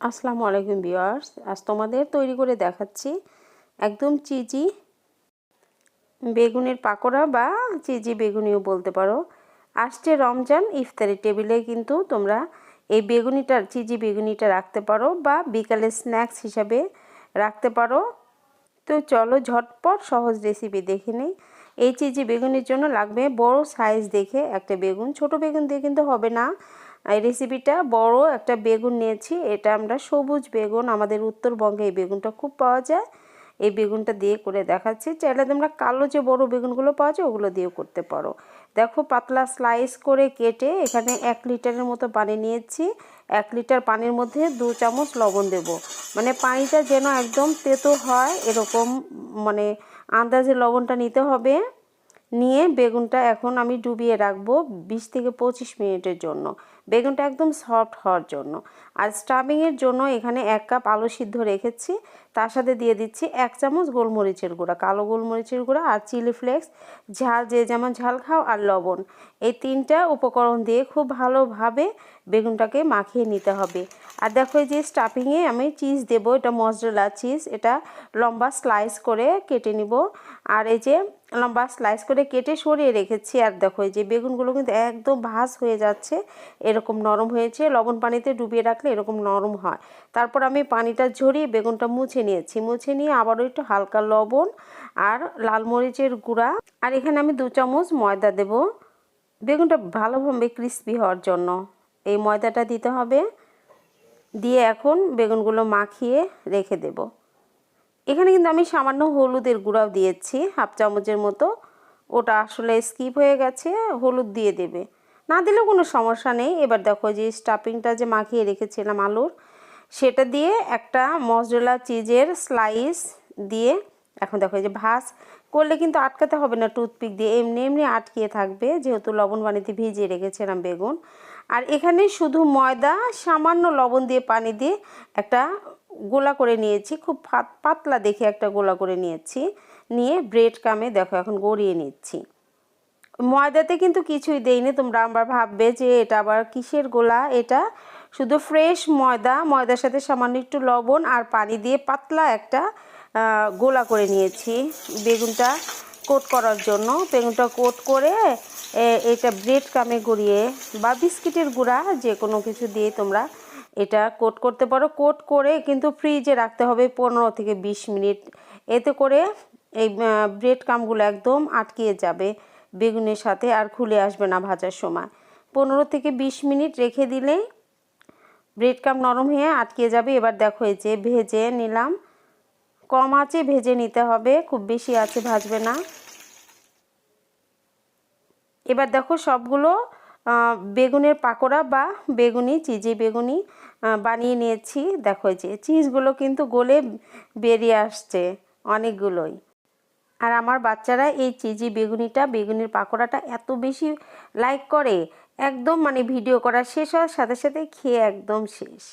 আসসালামু আলাইকুম ভিউয়ার্স, আজ তোমাদের তৈরি করে দেখাচ্ছি একদম চিজি বেগুনের পাকোড়া বা চিজি বেগুনিও বলতে পারো। আসছে রমজান, ইফতারি টেবিলে কিন্তু তোমরা এই চিজি বেগুনিটা রাখতে পারো বা বিকালে স্ন্যাক্স হিসাবে রাখতে পারো। তো চলো ঝটপট সহজ রেসিপি দেখে নেই। এই চিজি বেগুনের জন্য লাগবে বড় সাইজ দেখে একটা বেগুন, ছোট বেগুন দিয়ে কিন্তু হবে না। এই রেসিপিটা বড় একটা বেগুন নিয়েছি, এটা আমরা সবুজ বেগুন, আমাদের উত্তরবঙ্গে এই বেগুনটা খুব পাওয়া যায়। এই বেগুনটা দিয়ে করে দেখাচ্ছি। চাইলে তোমরা কালো যে বড় বেগুনগুলো পাওয়া যায় ওগুলো দিয়েও করতে পারো। দেখো পাতলা স্লাইস করে কেটে এখানে 1 লিটারের মতো পানি নিয়েছি। 1 লিটার পানির মধ্যে 2 চামচ লবণ দেব, মানে পানিটা যেন একদম তেতো হয় এরকম মানে আন্দাজে লবণটা নিতে হবে। নিয়ে বেগুনটা এখন আমি ডুবিয়ে রাখবো 20 থেকে 25 মিনিটের জন্য, বেগুনটা একদম সফট হওয়ার জন্য। আর স্টাফিংয়ের জন্য এখানে 1 কাপ আলু সিদ্ধ রেখেছি, তার সাথে দিয়ে দিচ্ছি 1 চামচ গোলমরিচের গুঁড়া, কালো গোলমরিচের গুঁড়া আর চিলি ফ্লেক্স, ঝাল যে যেমন ঝাল খাও, আর লবণ। এই 3টা উপকরণ দিয়ে খুব ভালোভাবে বেগুনটাকে মাখিয়ে নিতে হবে। আর দেখো এই যে স্টাফিংয়ে আমি চিজ দেবো, এটা মজরেলা চিজ, এটা লম্বা স্লাইস করে কেটে নিব। আর এই যে লম্বা স্লাইস করে কেটে সরিয়ে রেখেছি। আর দেখো এই যে বেগুনগুলো কিন্তু একদম ভাজ হয়ে যাচ্ছে, এরকম নরম হয়েছে। লবণ পানিতে ডুবিয়ে রাখলে এরকম নরম হয়। তারপর আমি পানিটা ঝরিয়ে বেগুনটা মুছে নিয়েছি, মুছে নিয়ে আবারও একটু হালকা লবণ আর লাল মরিচের গুঁড়া, আর এখানে আমি 2 চামচ ময়দা দেব বেগুনটা ভালোভাবে ক্রিস্পি হওয়ার জন্য। এই ময়দাটা দিতে হবে, দিয়ে এখন বেগুনগুলো মাখিয়ে রেখে দেব। এখানে কিন্তু আমি সামান্য হলুদের গুঁড়াও দিয়েছি, 1/2 চামচের মতো। ওটা আসলে স্কিপ হয়ে গেছে, হলুদ দিয়ে দেবে, না দিলেও কোনো সমস্যা নেই। এবার দেখো যে স্টাফিংটা যে মাখিয়ে রেখেছিলাম আলুর, সেটা দিয়ে একটা মজরেলা চিজের স্লাইস দিয়ে এখন দেখো এই যে ভাঁজ করলে কিন্তু আটকাতে হবে না টুথপিক দিয়ে, এমনি এমনি আটকিয়ে থাকবে যেহেতু লবণ পানিতে ভিজিয়ে রেখেছিলাম বেগুন। আর এখানে শুধু ময়দা, সামান্য লবণ দিয়ে পানি দিয়ে একটা গোলা করে নিয়েছি, খুব পাতলা দেখে একটা গোলা করে নিয়েছি। নিয়ে ব্রেড কামে দেখো এখন গড়িয়ে নিচ্ছি। ময়দাতে কিন্তু কিছুই দেইনি, তোমরা আবার ভাববে যে এটা আবার কিসের গোলা। এটা শুধু ফ্রেশ ময়দা, ময়দার সাথে সামান্য একটু লবণ আর পানি দিয়ে পাতলা একটা গোলা করে নিয়েছি বেগুনটা কোট করার জন্য। বেগুনটা কোট করে এটা ব্রেড কামে গড়িয়ে বা বিস্কিটের গুঁড়া যে কোনো কিছু দিয়ে তোমরা এটা কোট করতে পারো। কোট করে কিন্তু ফ্রিজে রাখতে হবে 15 থেকে 20 মিনিট, এতে করে এই ব্রেড কামগুলো একদম আটকিয়ে যাবে বেগুনের সাথে, আর খুলে আসবে না ভাজার সময়। 15 থেকে 20 মিনিট রেখে দিলে ব্রেড কাম নরম হয়ে আটকে যাবে। এবার দেখো এই যে ভেজে নিলাম, কম আঁচে ভেজে নিতে হবে, খুব বেশি আঁচে ভাজবে না। এবার দেখো সবগুলো বেগুনের পাকোড়া বা বেগুনি, চিজি বেগুনি বানিয়ে নিয়েছি। দেখো যে চিজগুলো কিন্তু গলে বেরিয়ে আসছে অনেকগুলোই। আর আমার বাচ্চারা এই চিজি বেগুনির পাকোড়াটা এত বেশি লাইক করে, একদম মানে ভিডিও করা শেষ হওয়ার সাথে সাথে খেয়ে একদম শেষ।